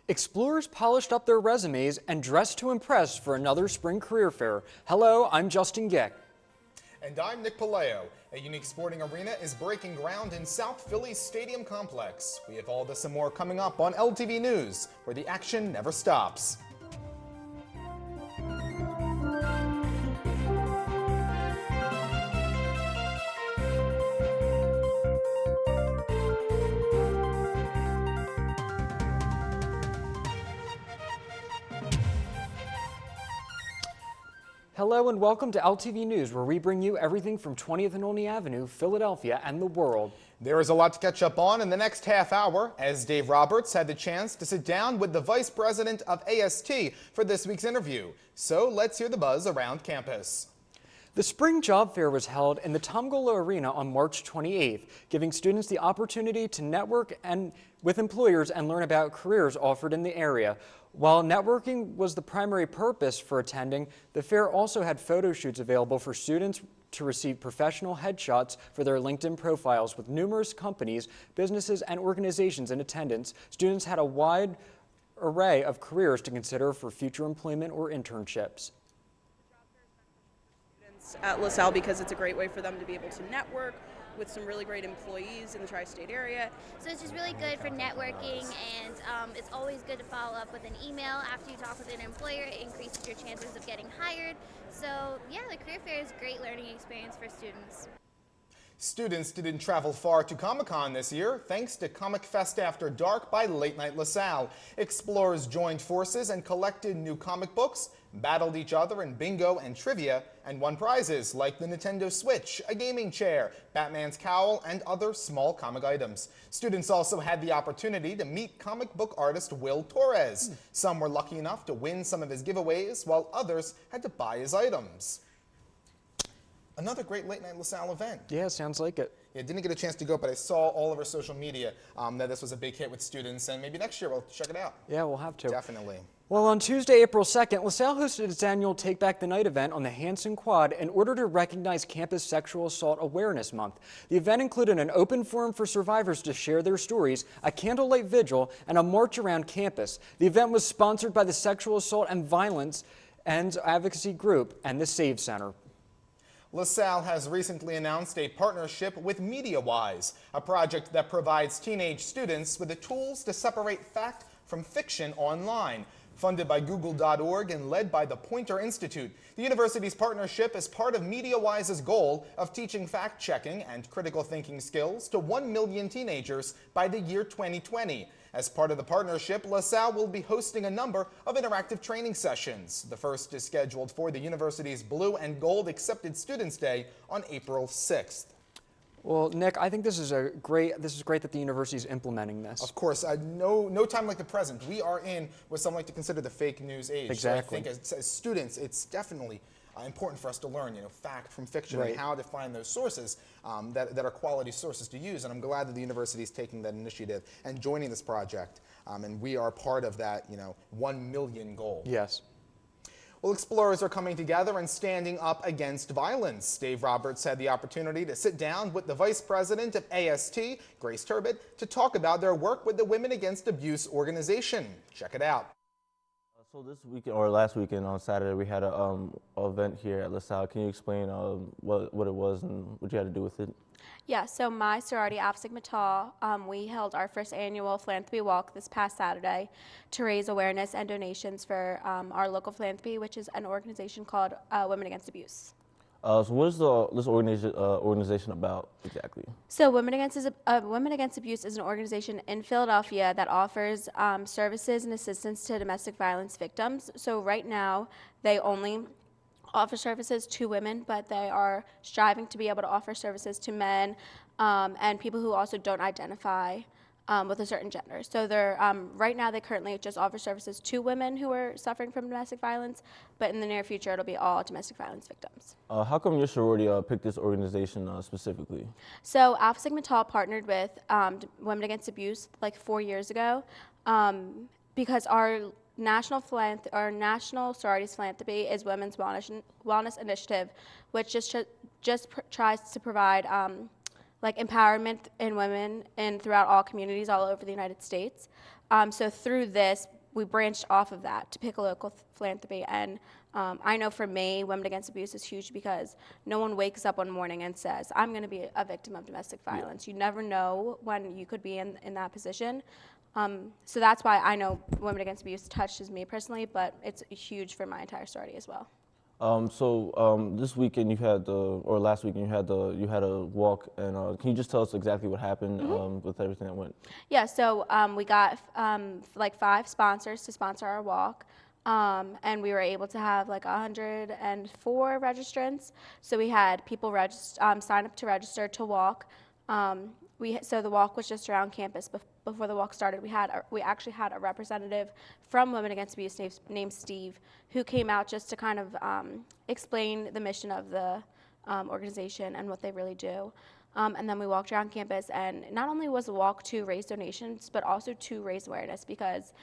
Explorers polished up their resumes and dressed to impress for another spring career fair. Hello, I'm Justin Gick. And I'm Nick Palayo. A unique sporting arena is breaking ground in South Philly's Stadium Complex. We have all this and more coming up on LTV News, where the action never stops. Hello and welcome to LTV News, where we bring you everything from 20th and Olney Avenue, Philadelphia, and the world. There is a lot to catch up on in the next half hour, as Dave Roberts had the chance to sit down with the Vice President of AST for this week's interview. So let's hear the buzz around campus. The spring job fair was held in the Tom Golo Arena on March 28th, giving students the opportunity to network with employers and learn about careers offered in the area. While networking was the primary purpose for attending, the fair also had photo shoots available for students to receive professional headshots for their LinkedIn profiles. With numerous companies, businesses, and organizations in attendance, students had a wide array of careers to consider for future employment or internships. At LaSalle, because it's a great way for them to be able to network with some really great employees in the tri-state area. So it's just really good for networking, and it's always good to follow up with an email after you talk with an employer. It increases your chances of getting hired. So yeah, the career fair is a great learning experience for students. Students didn't travel far to Comic-Con this year, thanks to Comic Fest After Dark by Late Night LaSalle. Explorers joined forces and collected new comic books, battled each other in bingo and trivia, and won prizes like the Nintendo Switch, a gaming chair, Batman's cowl, and other small comic items. Students also had the opportunity to meet comic book artist Will Torres. Some were lucky enough to win some of his giveaways, while others had to buy his items. Another great Late Night LaSalle event. Yeah, sounds like it. Yeah, didn't get a chance to go, but I saw all over social media that this was a big hit with students, and maybe next year we'll check it out. Yeah, we'll have to. Definitely. Well, on Tuesday, April 2nd, LaSalle hosted its annual Take Back the Night event on the Hanson Quad in order to recognize Campus Sexual Assault Awareness Month. The event included an open forum for survivors to share their stories, a candlelight vigil, and a march around campus. The event was sponsored by the Sexual Assault and Violence and Advocacy Group and the Save Center. LaSalle has recently announced a partnership with MediaWise, a project that provides teenage students with the tools to separate fact from fiction online. Funded by Google.org and led by the Poynter Institute, the university's partnership is part of MediaWise's goal of teaching fact-checking and critical thinking skills to 1 million teenagers by the year 2020. As part of the partnership, LaSalle will be hosting a number of interactive training sessions. The first is scheduled for the university's Blue and Gold Accepted Students Day on April 6th. Well, Nick, I think this is great that the university is implementing this. Of course, no time like the present. We are in what some like to consider the fake news age. Exactly. So I think as students, it's definitely important for us to learn, fact from fiction, right, and how to find those sources that are quality sources to use. And I'm glad that the university is taking that initiative and joining this project. And we are part of that, 1 million goal. Yes. Well, explorers are coming together and standing up against violence. Dave Roberts had the opportunity to sit down with the Vice President of AST, Grace Turbett, to talk about their work with the Women Against Abuse organization. Check it out. So this weekend, or last weekend on Saturday, we had an event here at LaSalle. Can you explain what it was and what you had to do with it? Yeah, so my sorority, Alpha Sigma Tau, we held our first annual philanthropy walk this past Saturday to raise awareness and donations for our local philanthropy, which is an organization called Women Against Abuse. So what is this organization about exactly? So Women Against Abuse is an organization in Philadelphia that offers services and assistance to domestic violence victims. So right now, they only offer services to women, but they are striving to be able to offer services to men and people who also don't identify with a certain gender. So they're right now they currently just offer services to women who are suffering from domestic violence, but in the near future it'll be all domestic violence victims. How come your sorority picked this organization specifically? So Alpha Sigma Tau partnered with Women Against Abuse like 4 years ago because our national sororities philanthropy is Women's Wellness Initiative, which just tries to provide like empowerment in women and throughout all communities all over the United States. So through this, we branched off of that to pick a local philanthropy. And I know for me, Women Against Abuse is huge because no one wakes up one morning and says, I'm going to be a victim of domestic violence. You never know when you could be in that position. So that's why I know Women Against Abuse touches me personally, but it's huge for my entire sorority as well. This weekend or last weekend you had a walk, and can you just tell us exactly what happened with everything that went? Yeah, so we got like 5 sponsors to sponsor our walk, and we were able to have like 104 registrants. So we had people sign up to register to walk. So the walk was just around campus. Before the walk started, we actually had a representative from Women Against Abuse named Steve, who came out just to kind of explain the mission of the organization and what they really do. And then we walked around campus, and not only was the walk to raise donations, but also to raise awareness, because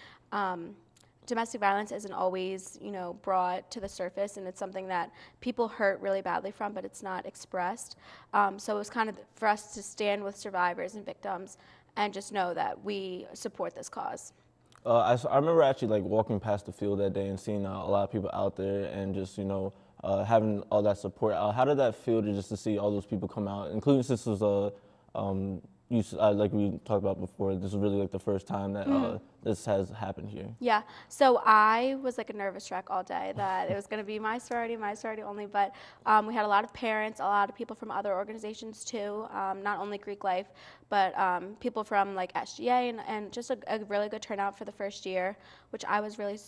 domestic violence isn't always, brought to the surface, and it's something that people hurt really badly from, but it's not expressed. So it was kind of for us to stand with survivors and victims and just know that we support this cause. I remember actually like walking past the field that day and seeing a lot of people out there and just, having all that support. How did that feel to see all those people come out, including since this was like we talked about before, this is really like the first time that this has happened here. Yeah. So I was like a nervous wreck all day that it was going to be my sorority only, but we had a lot of parents, a lot of people from other organizations too, not only Greek Life, but people from like SGA and just a really good turnout for the first year, which I was really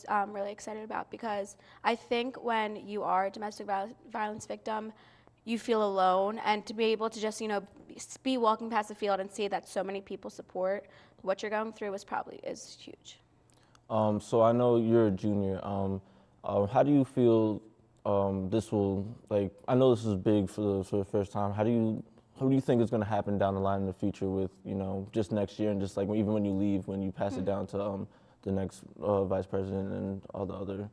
excited about, because I think when you are a domestic violence victim, you feel alone, and to be able to just, be walking past the field and see that so many people support what you're going through is huge. So I know you're a junior. How do you feel this will, I know this is big for the first time. How do you think it's going to happen down the line in the future with, just next year, and just like even when you leave, when you pass it down to the next vice president and all the other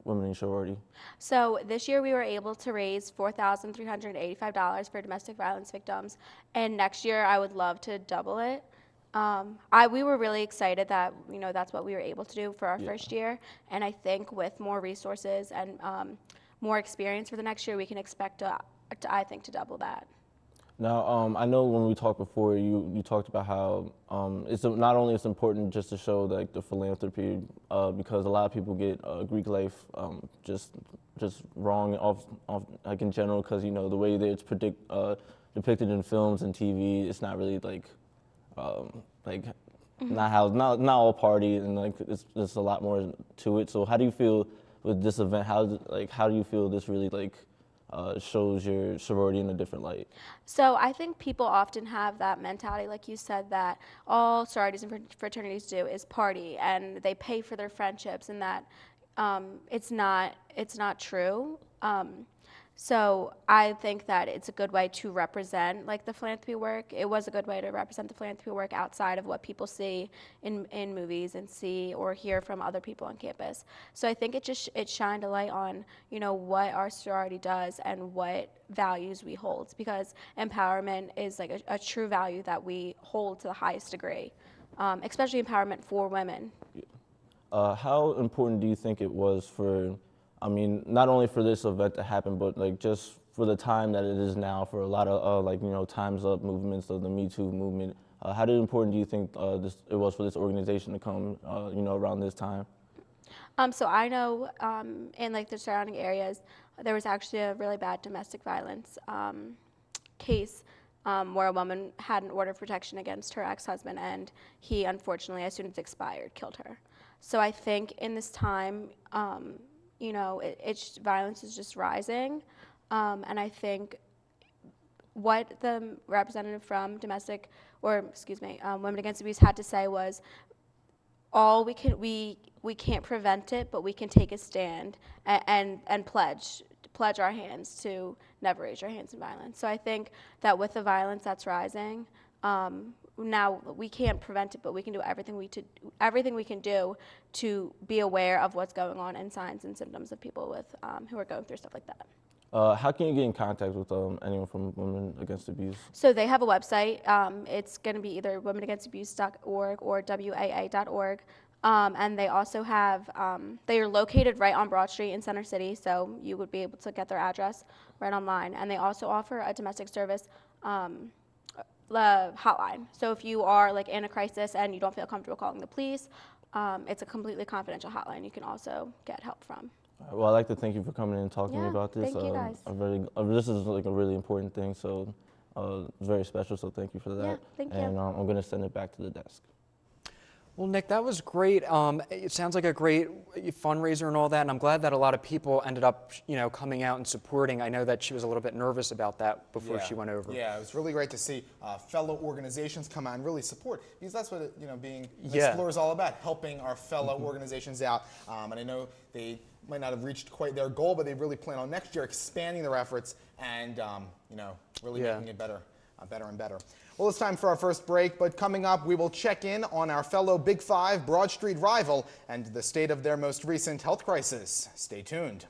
women in sorority? So this year we were able to raise $4,385 for domestic violence victims, and next year I would love to double it. We were really excited that that's what we were able to do for our first year, and I think with more resources and more experience for the next year, we can expect to double that. Now, I know when we talked before, you talked about how not only it's important just to show like the philanthropy, because a lot of people get Greek Life just wrong off like in general, because the way that it's depicted in films and TV, it's not really not all party, and like there's a lot more to it. So how do you feel with this event? How do you feel this really shows your sorority in a different light? So I think people often have that mentality, like you said, that all sororities and fraternities do is party, and they pay for their friendships, and that it's not true. So I think that it's a good way to represent the philanthropy work. It was a good way to represent the philanthropy work outside of what people see in movies and see or hear from other people on campus. So I think it shined a light on what our sorority does and what values we hold, because empowerment is a true value that we hold to the highest degree, especially empowerment for women. How important do you think it was for, not only for this event to happen, but just for the time that it is now, for a lot of Time's Up movements of the Me Too movement? How important do you think it was for this organization to come, around this time? So I know in the surrounding areas, there was actually a really bad domestic violence case where a woman had an order of protection against her ex-husband, and he, unfortunately, as soon as it expired, killed her. So I think in this time, violence is just rising, and I think what the representative from Women Against Abuse had to say was, we can't prevent it, but we can take a stand and pledge our hands to never raise your hands in violence. So I think that with the violence that's rising, now we can't prevent it, but we can do everything we can do to be aware of what's going on and signs and symptoms of people who are going through stuff like that. How can you get in contact with anyone from Women Against Abuse? So they have a website. It's going to be either womenagainstabuse.org or WAA.org. And they also have, they are located right on Broad Street in Center City, so you would be able to get their address right online. And they also offer a domestic service hotline. So if you are like in a crisis and you don't feel comfortable calling the police, it's a completely confidential hotline you can also get help from. Well, I'd like to thank you for coming in and talking to me about this. Thank you guys. This is like a really important thing, so it's very special, so thank you for that. Yeah, thank you. And I'm going to send it back to the desk. Well, Nick, that was great. It sounds like a great fundraiser and all that, and I'm glad that a lot of people ended up, coming out and supporting. I know that she was a little bit nervous about that before she went over. Yeah, it was really great to see fellow organizations come out and really support, because that's what being an Explorer is all about, helping our fellow organizations out. And I know they might not have reached quite their goal, but they really plan on next year expanding their efforts and really making it better and better. Well, it's time for our first break, but coming up, we will check in on our fellow Big Five Broad Street rival and the state of their most recent health crisis. Stay tuned.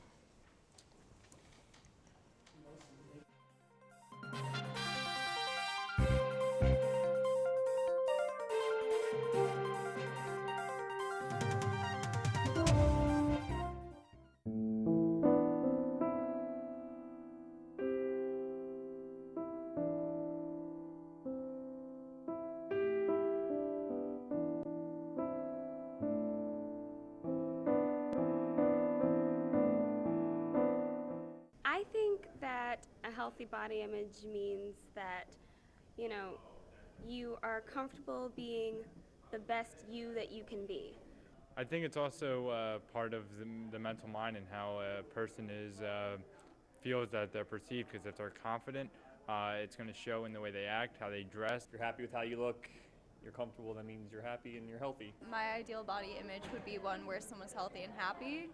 I think that a healthy body image means that, you are comfortable being the best you that you can be. I think it's also part of the mental mind and how a person feels that they're perceived, because if they're confident, it's going to show in the way they act, how they dress. If you're happy with how you look, you're comfortable, that means you're happy and you're healthy. My ideal body image would be one where someone's healthy and happy.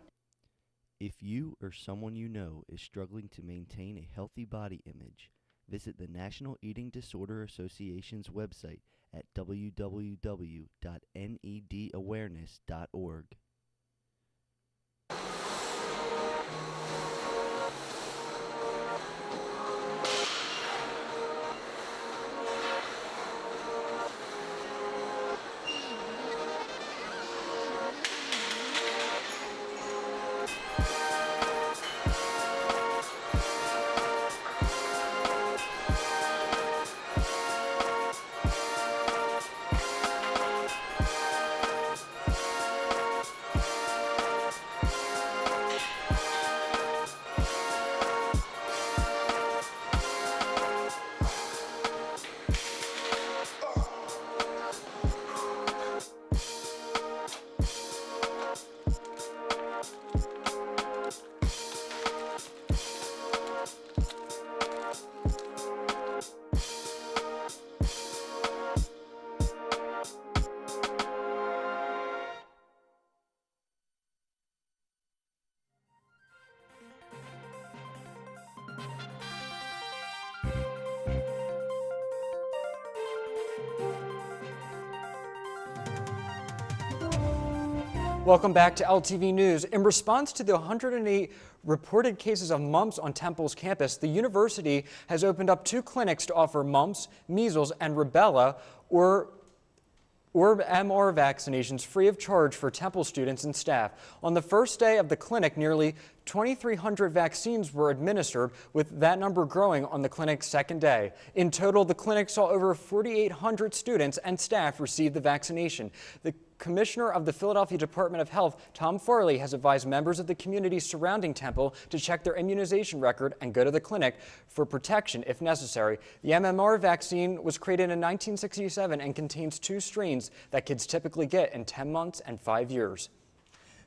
If you or someone you know is struggling to maintain a healthy body image, visit the National Eating Disorder Association's website at www.nedawareness.org. Welcome back to LTV News. In response to the 108 reported cases of mumps on Temple's campus, the university has opened up 2 clinics to offer mumps, measles, and rubella or MR vaccinations free of charge for Temple students and staff. On the first day of the clinic, nearly 2,300 vaccines were administered, with that number growing on the clinic's second day. In total, the clinic saw over 4,800 students and staff receive the vaccination. The Commissioner of the Philadelphia Department of Health, Tom Farley, has advised members of the community surrounding Temple to check their immunization record and go to the clinic for protection if necessary. The MMR vaccine was created in 1967 and contains 2 strains that kids typically get in 10 months and 5 years.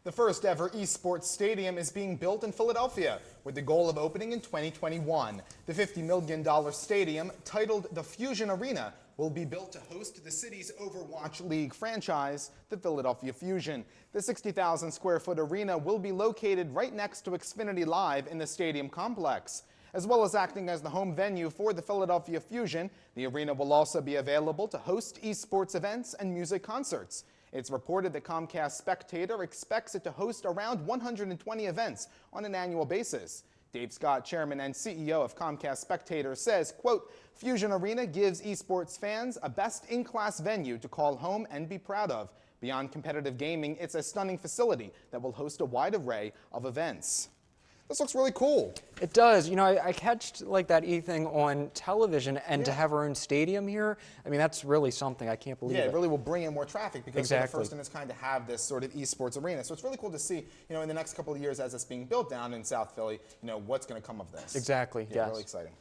The first ever esports stadium is being built in Philadelphia with the goal of opening in 2021. The $50 million stadium, titled the Fusion Arena, will be built to host the city's Overwatch League franchise, the Philadelphia Fusion. The 60,000 square foot arena will be located right next to Xfinity Live in the stadium complex. As well as acting as the home venue for the Philadelphia Fusion, the arena will also be available to host esports events and music concerts. It's reported that Comcast Spectator expects it to host around 120 events on an annual basis. Dave Scott, chairman and CEO of Comcast Spectator, says, quote, Fusion Arena gives esports fans a best-in-class venue to call home and be proud of. Beyond competitive gaming, it's a stunning facility that will host a wide array of events. This looks really cool. It does. You know, I catched like that thing on television, and to have our own stadium here, I mean, that's really something. I can't believe it. Yeah, it really will bring in more traffic because Exactly. we're the first in its kind to have this sort of esports arena. So it's really cool to see, you know, in the next couple of years as it's being built down in South Philly, you know, what's going to come of this. Exactly, Yeah, yes. really exciting.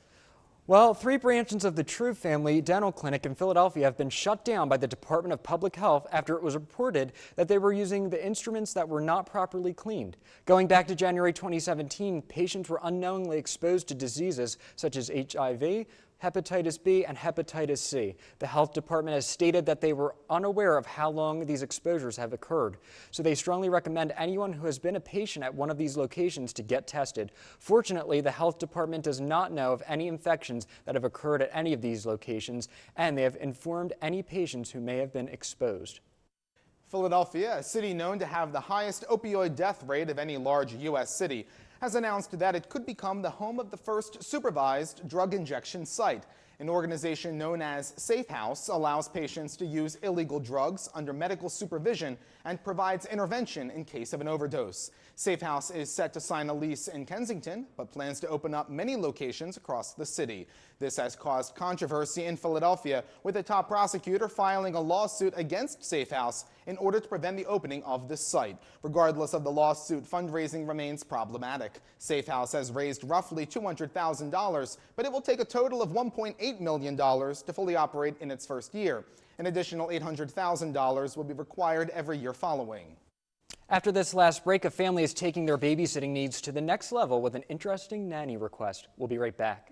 Well, 3 branches of the True Family Dental Clinic in Philadelphia have been shut down by the Department of Public Health after it was reported that they were using the instruments that were not properly cleaned. Going back to January 2017, patients were unknowingly exposed to diseases such as HIV, hepatitis B, and hepatitis C. The health department has stated that they were unaware of how long these exposures have occurred. So they strongly recommend anyone who has been a patient at one of these locations to get tested. Fortunately, the health department does not know of any infections that have occurred at any of these locations, and they have informed any patients who may have been exposed. Philadelphia, a city known to have the highest opioid death rate of any large U.S. city, has announced that it could become the home of the first supervised drug injection site. An organization known as Safe House allows patients to use illegal drugs under medical supervision and provides intervention in case of an overdose. Safe House is set to sign a lease in Kensington, but plans to open up many locations across the city. This has caused controversy in Philadelphia, with a top prosecutor filing a lawsuit against Safe House in order to prevent the opening of the site. Regardless of the lawsuit, fundraising remains problematic. Safe House has raised roughly $200,000, but it will take a total of $1.8 million to fully operate in its first year. An additional $800,000 will be required every year following. After this last break, a family is taking their babysitting needs to the next level with an interesting nanny request. We'll be right back.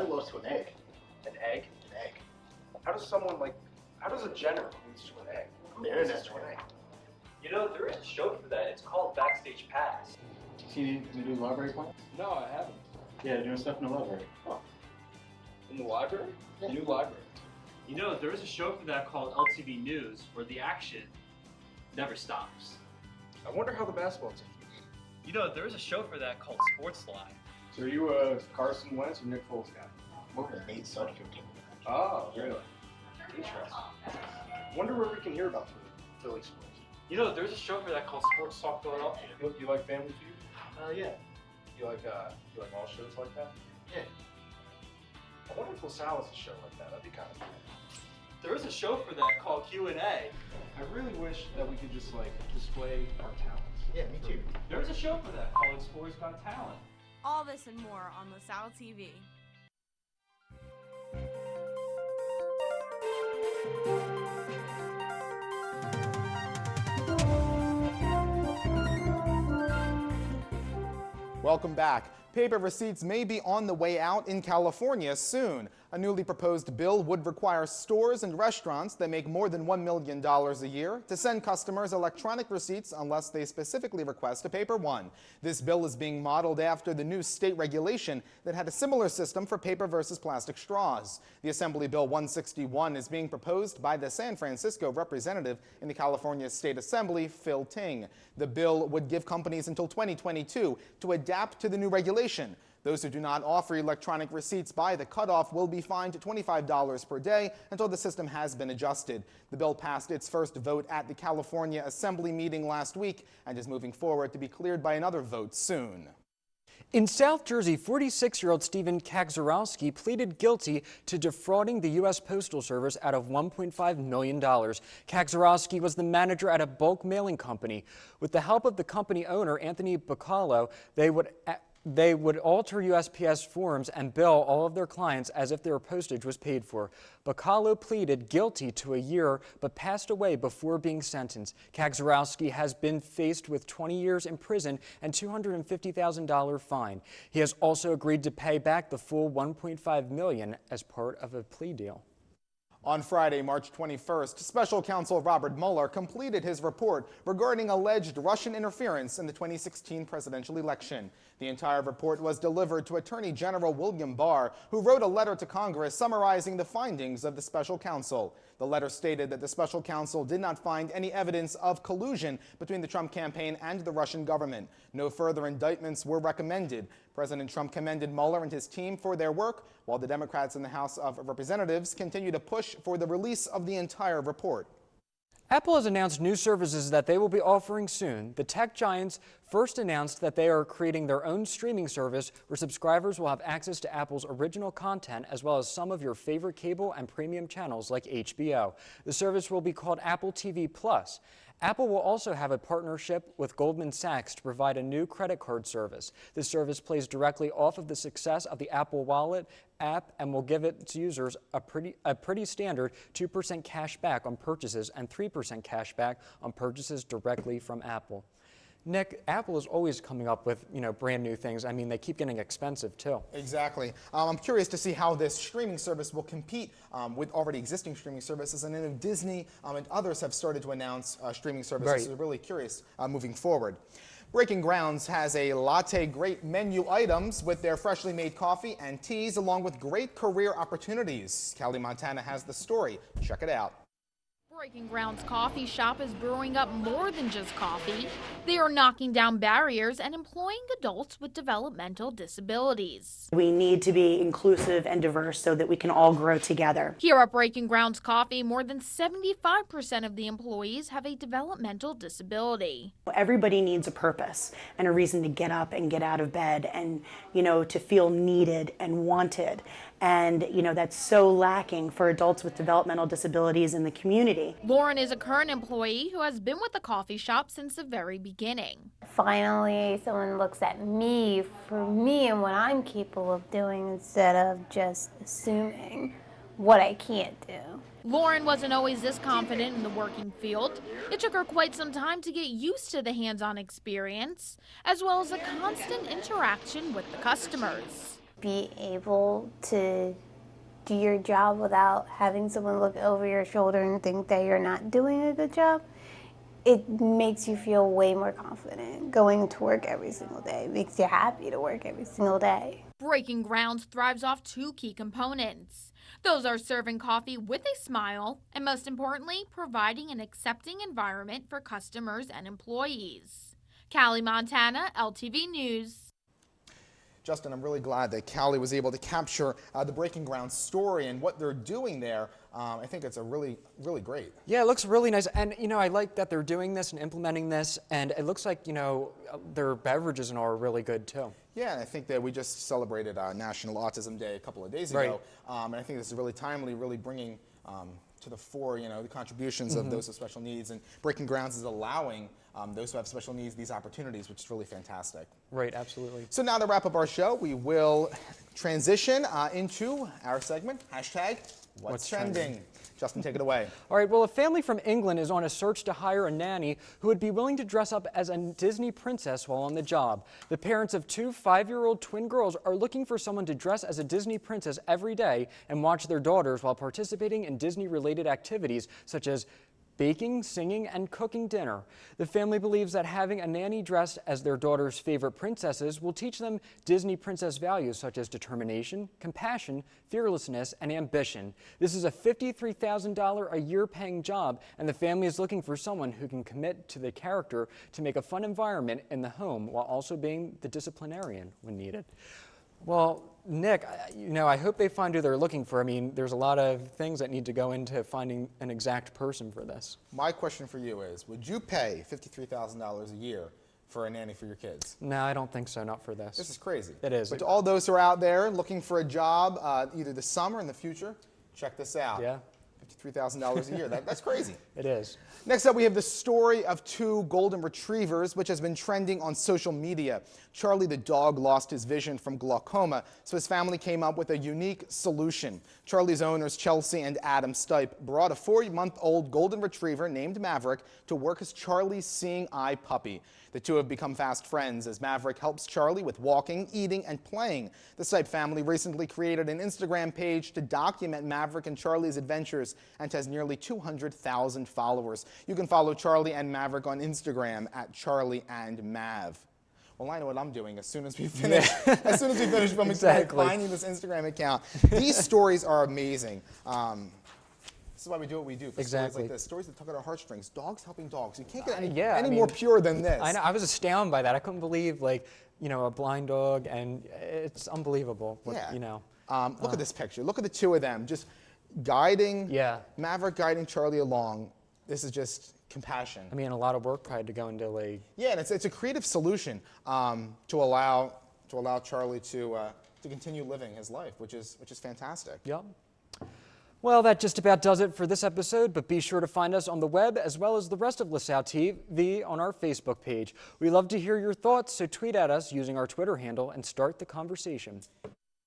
Lost to an egg. An egg? An egg. How does a general lose to an egg? The internet to an egg. You know, there is a show for that. It's called Backstage Pass. See the new library plan? No, I haven't. Yeah, they're doing stuff in the library. Huh. In the library? Yeah. The new library. You know, there is a show for that called LTV News, where the action never stops. I wonder how the basketball team is. You know, there is a show for that called Sports Line. So are you a Carson Wentz or Nick Foles guy? More of a Nate Sudfeld team. Oh, really? Interesting. Wonder where we can hear about Philly sports. You know, there's a show for that called Sports Talk Philadelphia. You like Family Feud? Yeah. You like all shows like that? Yeah. I wonder if LaSalle has a show like that. That'd be kind of cool. There is a show for that called Q&A. I really wish that we could just display our talents. Yeah, me too. There is a show for that called Explorers Got Talent. All this and more on LaSalle TV. Welcome back. Paper receipts may be on the way out in California soon. A newly proposed bill would require stores and restaurants that make more than $1 million a year to send customers electronic receipts unless they specifically request a paper one. This bill is being modeled after the new state regulation that had a similar system for paper versus plastic straws. The Assembly Bill 161 is being proposed by the San Francisco representative in the California State Assembly, Phil Ting. The bill would give companies until 2022 to adapt to the new regulation. Those who do not offer electronic receipts by the cutoff will be fined $25 per day until the system has been adjusted. The bill passed its first vote at the California Assembly meeting last week and is moving forward to be cleared by another vote soon. In South Jersey, 46-year-old Stephen Kaczorowski pleaded guilty to defrauding the U.S. Postal Service out of $1.5 million. Kaczorowski was the manager at a bulk mailing company. With the help of the company owner, Anthony Bacallo, they would alter USPS forms and bill all of their clients as if their postage was paid for. Bacallo pleaded guilty to a year but passed away before being sentenced. Kaczorowski has been faced with 20 years in prison and $250,000 fine. He has also agreed to pay back the full $1.5 million as part of a plea deal. On Friday, March 21st, Special Counsel Robert Mueller completed his report regarding alleged Russian interference in the 2016 presidential election. The entire report was delivered to Attorney General William Barr, who wrote a letter to Congress summarizing the findings of the special counsel. The letter stated that the special counsel did not find any evidence of collusion between the Trump campaign and the Russian government. No further indictments were recommended. President Trump commended Mueller and his team for their work, while the Democrats in the House of Representatives continue to push for the release of the entire report. Apple has announced new services that they will be offering soon. The tech giants first announced that they are creating their own streaming service where subscribers will have access to Apple's original content as well as some of your favorite cable and premium channels like HBO. The service will be called Apple TV Plus. Apple will also have a partnership with Goldman Sachs to provide a new credit card service. This service plays directly off of the success of the Apple Wallet app and will give its users a pretty standard 2% cash back on purchases and 3% cash back on purchases directly from Apple. Nick, Apple is always coming up with, brand new things. I mean, they keep getting expensive, too. Exactly. I'm curious to see how this streaming service will compete with already existing streaming services. And then Disney and others have started to announce streaming services. Right. So we're really curious moving forward. Breaking Grounds has a latte great menu items with their freshly made coffee and teas, along with great career opportunities. Callie Montana has the story. Check it out. Breaking Grounds coffee shop is brewing up more than just coffee. They are knocking down barriers and employing adults with developmental disabilities. We need to be inclusive and diverse so that we can all grow together. Here at Breaking Grounds Coffee, more than 75% of the employees have a developmental disability. Everybody needs a purpose and a reason to get up and get out of bed and, to feel needed and wanted. And, that's so lacking for adults with developmental disabilities in the community. Lauren is a current employee who has been with the coffee shop since the very beginning. Finally, someone looks at me for me and what I'm capable of doing instead of just assuming what I can't do. Lauren wasn't always this confident in the working field. It took her quite some time to get used to the hands-on experience, as well as the constant interaction with the customers. Be able to do your job without having someone look over your shoulder and think that you're not doing a good job, it makes you feel way more confident going to work every single day. It makes you happy to work every single day. Breaking Grounds thrives off two key components. Those are serving coffee with a smile and, most importantly, providing an accepting environment for customers and employees. Callie Montana, LTV News. Justin, I'm really glad that Callie was able to capture the Breaking Ground story and what they're doing there. I think it's a really great. Yeah, it looks really nice. And, I like that they're doing this and implementing this. And it looks like, their beverages and all are really good, too. Yeah, and I think that we just celebrated National Autism Day a couple of days ago. Right. And I think this is really timely, really bringing to the fore, the contributions of those with special needs. And Breaking Grounds is allowing those who have special needs these opportunities, which is really fantastic. Right, absolutely. So now to wrap up our show, we will transition into our segment, hashtag What's Trending. Justin, take it away. All right, well, a family from England is on a search to hire a nanny who would be willing to dress up as a Disney princess while on the job. The parents of two 5-year-old twin girls are looking for someone to dress as a Disney princess every day and watch their daughters while participating in Disney-related activities such as baking, singing, and cooking dinner. The family believes that having a nanny dressed as their daughter's favorite princesses will teach them Disney princess values such as determination, compassion, fearlessness, and ambition. This is a $53,000 a year paying job, and the family is looking for someone who can commit to the character to make a fun environment in the home while also being the disciplinarian when needed. Well, Nick, I hope they find who they're looking for. I mean, there's a lot of things that need to go into finding an exact person for this. My question for you is, would you pay $53,000 a year for a nanny for your kids? No, I don't think so, not for this. This is crazy. It is. But to all those who are out there looking for a job, either this summer or in the future, check this out. Yeah. $53,000 a year. That's crazy. It is. Next up, we have the story of two golden retrievers, which has been trending on social media. Charlie the dog lost his vision from glaucoma, so his family came up with a unique solution. Charlie's owners, Chelsea and Adam Stipe, brought a 4-month-old golden retriever named Maverick to work as Charlie's seeing eye puppy. The two have become fast friends as Maverick helps Charlie with walking, eating, and playing. The Stipe family recently created an Instagram page to document Maverick and Charlie's adventures and has nearly 200,000 followers. You can follow Charlie and Maverick on Instagram at Charlie and Mav. Well, I know what I'm doing as soon as we finish. Yeah. As soon as we finish filming tonight, finding this Instagram account. These stories are amazing. This is why we do what we do. Exactly. Stories like this, stories that tug at our heartstrings. Dogs helping dogs. You can't get I more mean, pure than this. I know. I was astounded by that. I couldn't believe, a blind dog, and it's unbelievable. What, Look at this picture. Look at the two of them just guiding. Yeah. Maverick guiding Charlie along. This is just compassion. I mean, a lot of work probably to go into Yeah, and it's a creative solution to allow Charlie to continue living his life, which is fantastic. Yep. Well, that just about does it for this episode, but be sure to find us on the web as well as the rest of LaSalle TV on our Facebook page. We love to hear your thoughts, so tweet at us using our Twitter handle and start the conversation.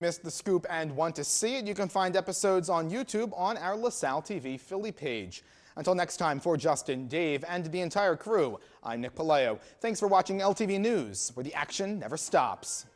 Missed the scoop and want to see it? You can find episodes on YouTube on our LaSalle TV Philly page. Until next time, for Justin, Dave, and the entire crew, I'm Nick Palayo. Thanks for watching LTV News, where the action never stops.